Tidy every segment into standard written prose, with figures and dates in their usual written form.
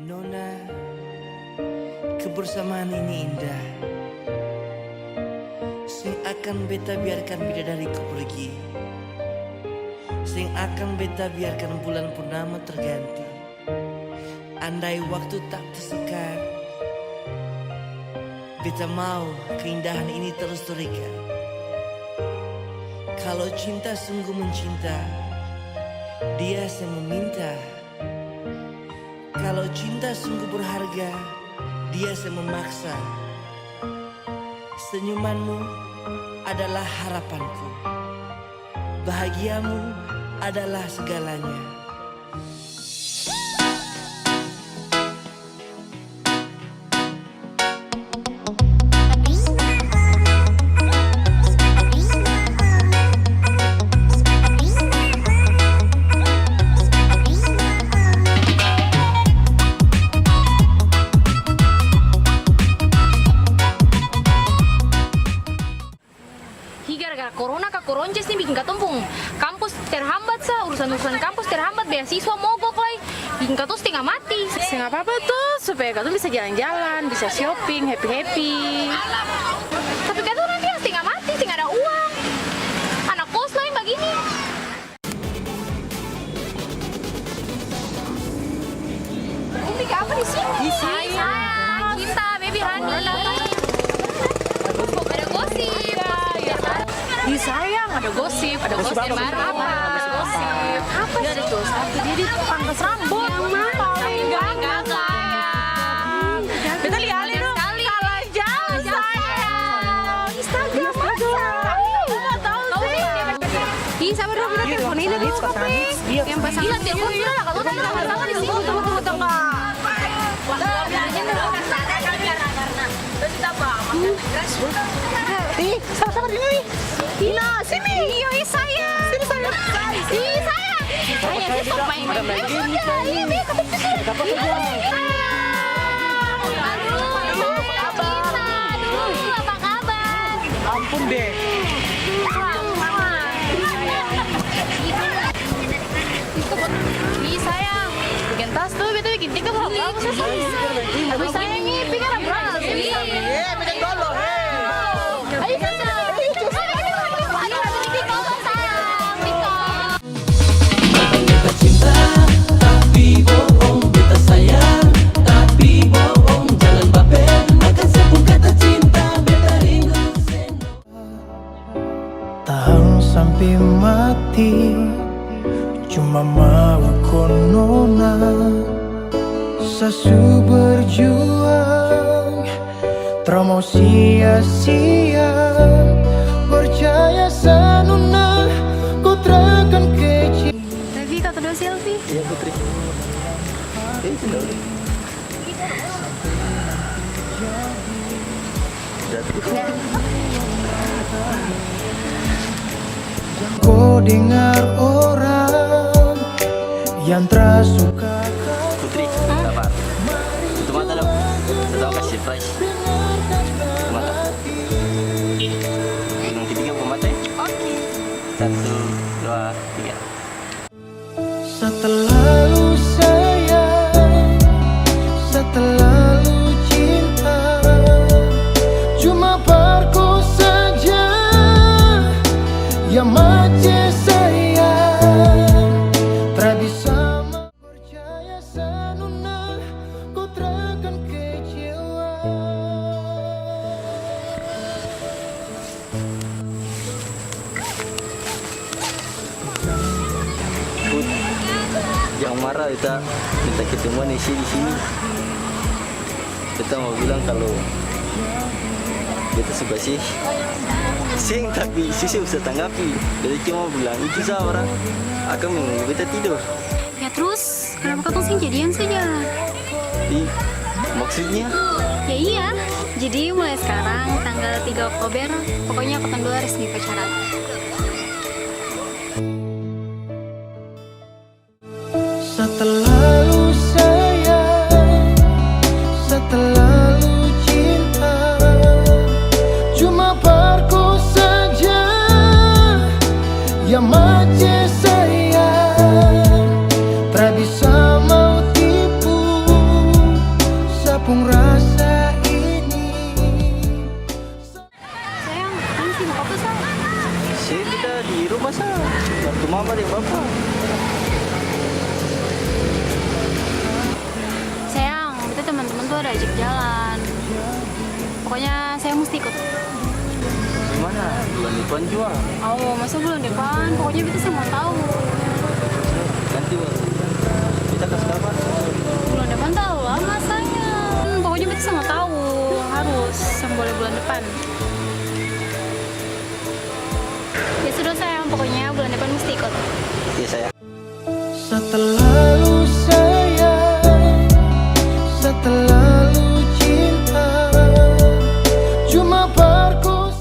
Nona, kebersamaan ini indah. Sing akan beta biarkan bidadariku pergi. Sing akan beta biarkan bulan purnama terganti. Andai waktu tak tersekat, beta mau keindahan ini terus terikat. Kalau cinta sungguh mencinta, dia yang meminta. Kalau cinta sungguh berharga, dia yang memaksa. Senyumanmu adalah harapanku, bahagiamu adalah segalanya. Gara-gara corona kak koronces nih bikin katumpung kampus terhambat urusan kampus terhambat, beasiswa mogok lagi bikin katu setengah mati. Setengah apa tuh supaya katu bisa jalan-jalan, bisa shopping, happy. Tapi katu nanti yang setengah mati, setengah ada uang. Anak kos lain begini. Umi apa di sini? Sayang, cinta, baby honey. Ada gosip. Ih sayang, ada gosip baru apa? Apa sih? Ada cowok satu, dia di pangkas rambut. Enggak sayang. Kita lihat dong. Kalah jauh sayang. Instagram masa. Nggak tahu sih. Ih, sabar dulu kita telepon ini dulu. Yang pasang telepon sudah lah. Kalau kita sama di sini. Tunggu. Terus kita apa? Ih, sama-sama di sini. Ina, sini. Iyo, sayang. Sini sayang. Ih, sayang. Sayang, sih sok main game saja. Ini ketemu sini. Apa saja? Aduh, apa kabar? Ampun deh. Ih, sayang. Bikin tas tuh, betul bikin tiktok apa sih? Aduh, sayang nih, pikir apa? Pegang dulu. Ayo, sayang. Beta cinta, tapi bohong. Beta sayang, tapi bohong. Jangan baper, makan sepung kata cinta. Beta rindu tahan sampai mati, cuma mau konona. Sasu berjuang, trauma sia-sia. Percaya sanuna, ku terakan kecil. Tapi kata dua selfie. Iya Putri. Kau dengar orang yang tersuka. Putri, kabar? Tutup mata dong. Atau kasih surprise. Tutup mata. Yang ketiga buka mata ya. Oke. 1, 2, 3. Seterlalu sayang, seterlalu cinta, cuma parku saja yang macet sayang. Tak bisa percaya sanuna, ku terakan kecewa. Put, jangan marah, kita minta ketemuan di sini. Kita mau bilang kalau kita suka sih. Tapi Sisi bisa tanggapi. Jadi cuma bilang itu sah orang akan menunggu kita tidur. Ya terus, kenapa kau sing jadian saja? Maksudnya? Ya iya, jadi mulai sekarang tanggal 3 Oktober, pokoknya aku berdua resmi pacaran. Seterlalu sayang, seterlalu cinta, cuma parku saja yang macet sayang. Tak bisa mau tipu mama deh bapak. Sayang, kita teman-teman tuh ada ajak jalan. Pokoknya saya mesti ikut. Gimana? Bulan depan jual. Oh, masa bulan depan? Pokoknya kita saya mau tahu. Nanti kita kasih kabar. Bulan depan tahu lama sayang. Pokoknya kita saya mau tahu. Harus boleh bulan depan. Ya sudah sayang, pokoknya bulan depan mesti ikut. Iya sayang. Seterlalu sayang, seterlalu cinta, cuma perkosa.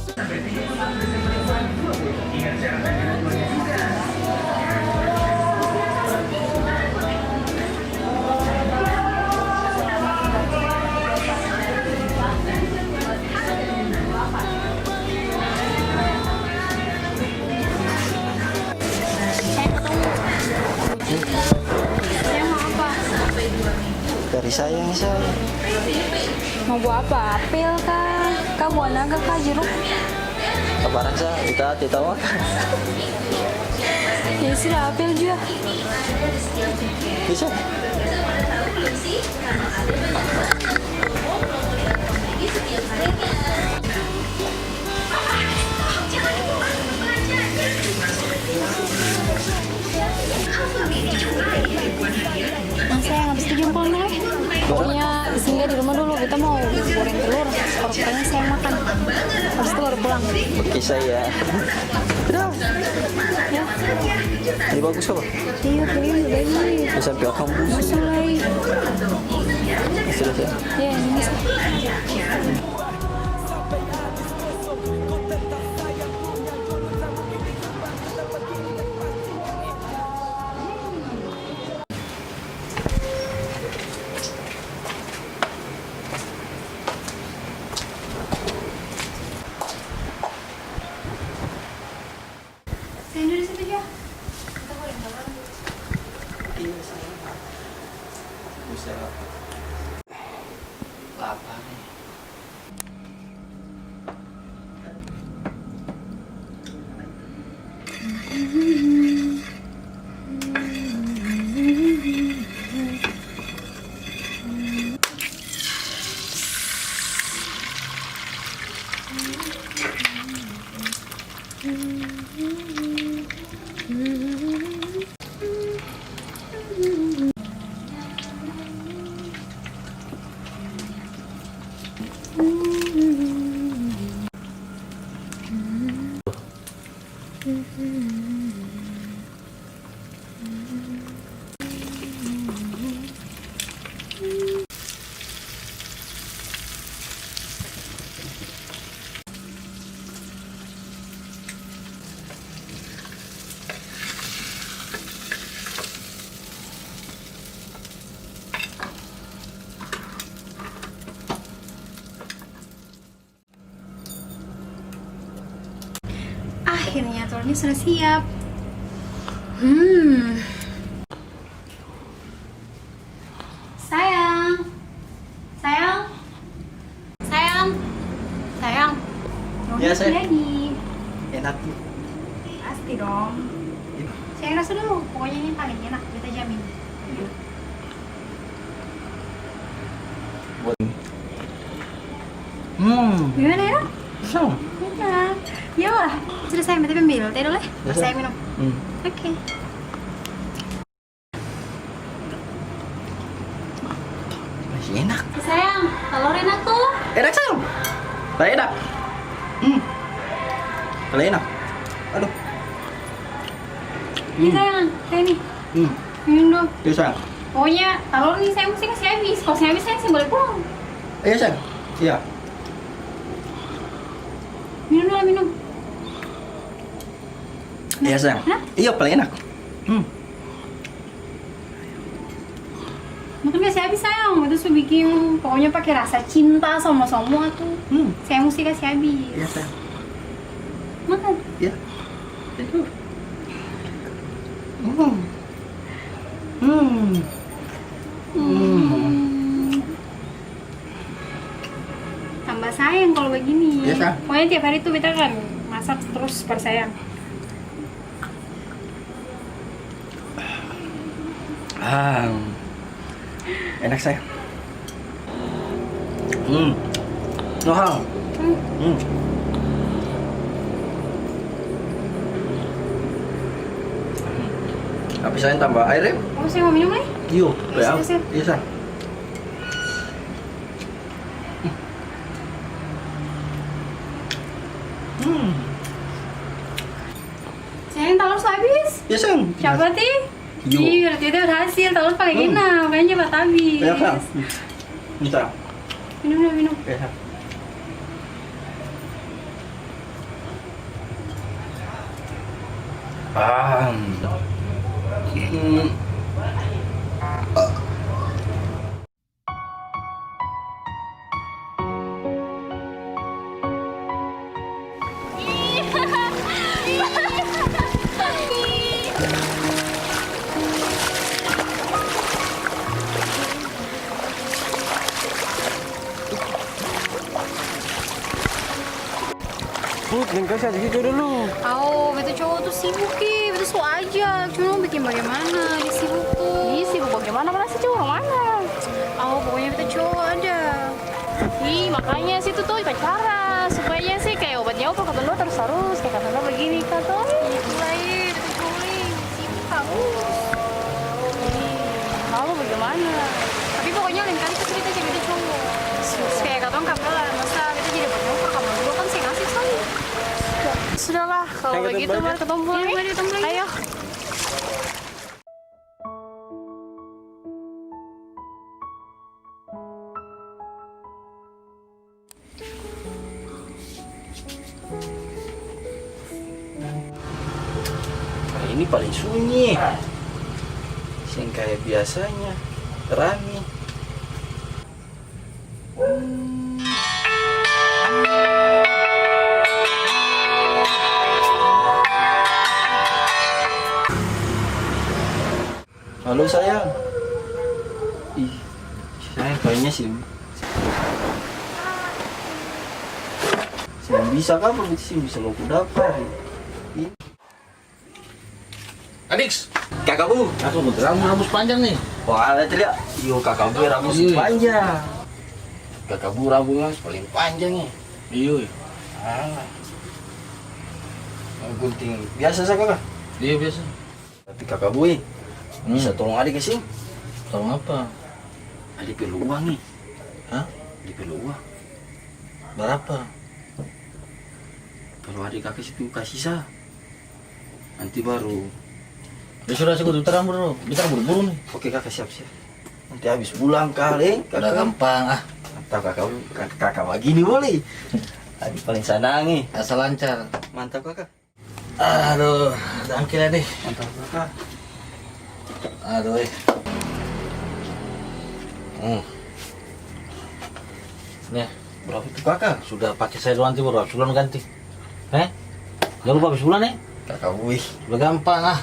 Sayang mau apa? Dari sayang nih sayang. Mau buat apa? Apel kah? Kau buat naga kah? Jeruk? Kabaran saya kita tidak tahu. Ya sudah, apel juga. Bisa. Mas sayang, habis itu jempol nih. Pokoknya singgah di rumah dulu. Kita mau goreng telur. Pokoknya saya makan. Habis itu baru pulang. Oke saya. Udah. Ya. Ini bagus apa? Iya, kayaknya udah ini. Ya, sampai akan bus. Mulai. Sudah saya. Ya, ini bisa. Saya dari situ aja. Kita goreng telur. Iya sayang. Bisa. Lapar nih. Akhirnya telurnya sudah siap. Sayang. Sayang. Sayang. Sayang. Ya, sayang. Jadi. Enak. Pasti dong. Sayang rasa dulu. Pokoknya ini paling enak, kita jamin. Gimana ya? Sama. Enak. Ya lah. Sudah sayang, berarti ambil teh dulu ya. Ya, Saya minum. Oke. Masih enak. Sayang, telur enak tuh. Enak sayang. Paling enak. Paling enak. Aduh. Ini sayang, kayak nih. Minum dong. Iya sayang. Pokoknya telur nih saya mesti kasih habis. Kalau saya habis saya boleh pulang. Iya sayang. Iya. Minum dulu, minum. Iya sayang. Hah? Iya paling enak. Makan kasih habis sayang. Itu sudah bikin pokoknya pakai rasa cinta sama semua tuh. Saya mesti kasih habis. Iya sayang. Makan. Iya. Itu. Tambah sayang kalau begini. Iya, sayang. Pokoknya tiap hari tuh kita kan masak terus per sayang. Ah, enak sayang. Mahal. Apa sayang tambah air ya? Oh, saya mau minum nih. Yuk, Siap, siap. Iya sayang. Sayang, telur habis. Iya sayang. Siapa sih? Yuk. Iya, berarti berhasil. Telur pakai gina, makanya cepat habis. Ya sayang. Ini sayang. Minum, minum. Ya sayang. Ah. Put, jangan kasih aja gitu dulu. Oh, beta cowok tuh sibuk ki, beta suka aja. Cuma mau bikin bagaimana, dia sibuk tuh. Ih, sibuk bagaimana? Mana sih cowok mana? Oh, pokoknya beta cowok ada. Ih, makanya sih itu tuh pacaran. Supaya sih kayak obatnya apa kata lo terus kayak kata lo begini kata. Itu lain, beta cowok nih, sibuk kamu. Lalu bagaimana? Tapi pokoknya lain kali tuh cerita aja beta cowok. Kayak kata kamu lah, masa beta jadi banyak kamu dulu kan sih ngasih sekali. Sudahlah, kalau Ayo, begitu ketemu mari ketemu Iya, lagi. mari ketemu lagi. Ayo. Nah, ini paling sunyi. Sing kayak biasanya. Rame. Halo sayang. Ih, sayang kayaknya sih. Saya bisa kan sih bisa mau dapur. Adix, Kakak Bu. aku mau rambut panjang nih. Wah, lihat lihat. Yo kakak Bu rambut Iya. panjang. Kakak bu rambutnya paling panjang nih. Iya, Ah. Gunting biasa saja kakak. iya biasa. Tapi kakak Bu bisa tolong adik ke sini. Tolong apa? Adik perlu uang nih. Hah? Adik perlu uang. Berapa? Kalau adik kakak situ kasih sah. Nanti baru. Ya sudah saya kudu rambut dulu. Kita buru-buru nih. Oke kakak siap-siap. Nanti habis pulang kali Udah kakak. gampang ah. Mantap kakak begini boleh. Adik paling senang nih. Asal lancar. Mantap kakak. Aduh, tangkil deh. Mantap kakak. Aduh. Nih, Berapa itu kakak? sudah pakai saya dulu nanti baru habis bulan ganti. Jangan lupa habis bulan nih. Kakak Bu. Udah gampang ah.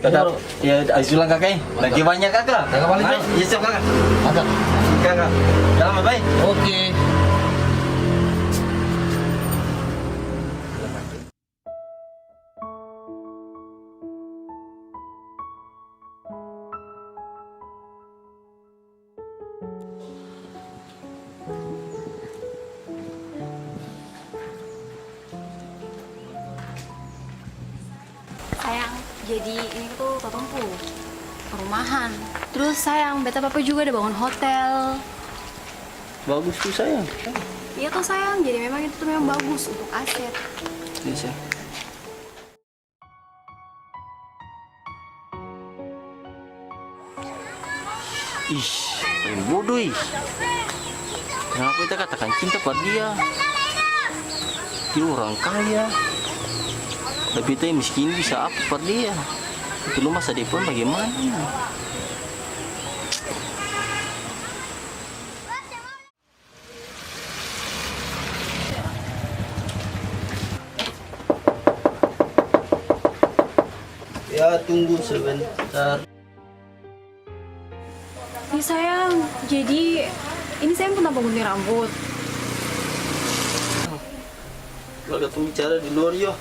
Kakak, ya habis pulang kakak. Lagi banyak kakak. Kakak balik, Hai, Bro. iya siap kakak. Mantap. Kakak. Jalan bye. Oke. Sayang, jadi ini tuh totompu perumahan. Terus sayang, beta papa juga ada bangun hotel. Bagus tuh sayang. Iya tuh sayang, jadi memang itu tuh memang bagus untuk aset. Iya sayang. Ih, paling bodoh ih. Kenapa kita katakan cinta pada dia? Dia orang kaya. Tapi kita yang miskin bisa apa pada dia? Itu lu masa depan bagaimana? Ya tunggu sebentar. Nih sayang, jadi ini sayang pernah bangun rambut. Kalau ada pembicara di luar yo.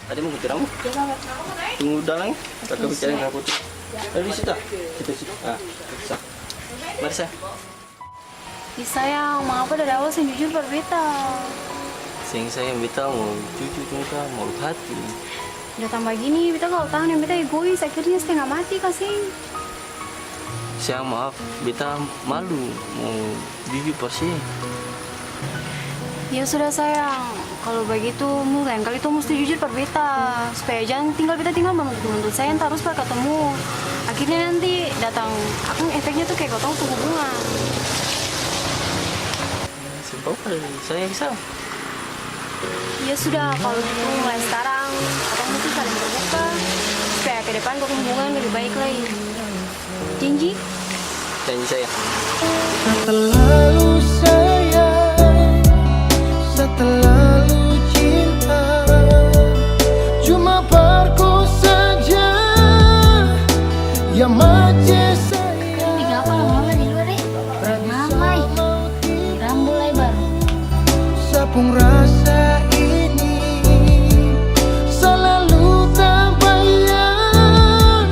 Ada mau gunting rambut? Tunggu dalam. Kakak bicara rambut. Di situ. Situ. Ah, bisa. Mari saya. Ih sayang, mengapa dari awal sih jujur per beta? Sing saya beta mau jujur juga mau hati. Udah tambah gini, beta kalau tahan yang beta egois, akhirnya setengah mati kasih. Saya maaf, beta malu mau jujur persi. Ya sudah sayang, kalau begitu lain kali tuh mesti jujur per beta, supaya jangan beta tinggal menuntut saya terus per ketemu. Akhirnya nanti datang, akan efeknya tuh kayak kau tahu tuh hubungan. Simpel saya bisa. Ya sudah, kalau gitu mulai sekarang, atau mesti saling terbuka, supaya ke depan kau hubungan lebih baik lagi. Janji? Janji saya. Terlalu sayang, terlalu cinta, cuma parku saja yang macam sayang. Tiga apa lama di luar deh? Ramai, rambut lebar. Sapung rasa ini selalu terbayang,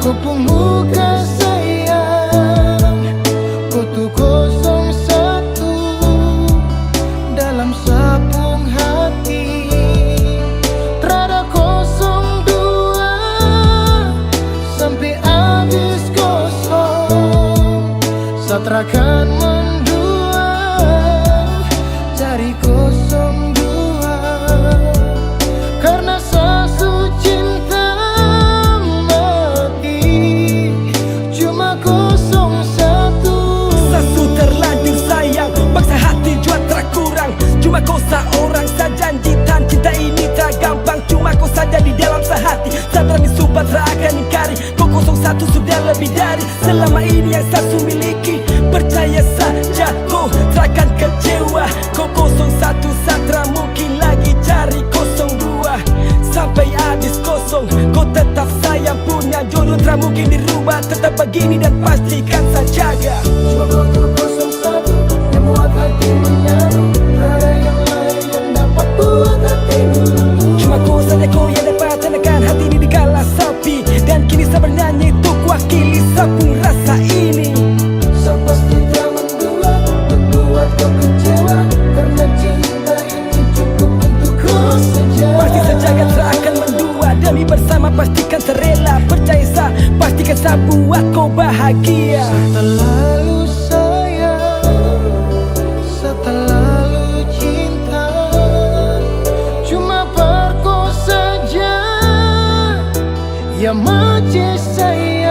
kau pun muka sayang, kau tuh kosong satu dalam sapung hati, terada kosong dua sampai habis kosong, satrakan mendua cari kosong dua, karena sasu cinta mati cuma kosong satu. Sasu terlanjur sayang, paksa hati jual terkurang. Cuma kau seorang saja janjitan, cinta ini tak gampang. Cuma kau saja di dalam sehati, tak berani sumpah tak akan ingkari. Kau kosong satu sudah lebih dari selama ini yang sasu miliki. Percaya saja kau tak akan kecewa. Kau kosong satu satra mungkin lagi cari kosong dua, sampai habis kosong. Kau tetap sayang punya jodoh tak mungkin dirubah. Tetap begini dan pastikan saya jaga. Cuma kau tuh kosong satu yang buat hati menyatu, ada yang lain yang dapat buat hati luluh. Cuma kau saja kau yang dapat tenangkan hati ini di kala sepi. Dan kini saya bernyanyi untuk wakili sapung rasa ini. So pasti tak mendua, membuat kau kecewa, karena cinta ini cukup untuk kau saja. Pasti sejagat tak akan mendua, demi bersama pastikan serela. Percaya saya, pastikan saya buat kau bahagia. Terlalu sayang, terlalu cinta, cuma parku saja yang macam sayang.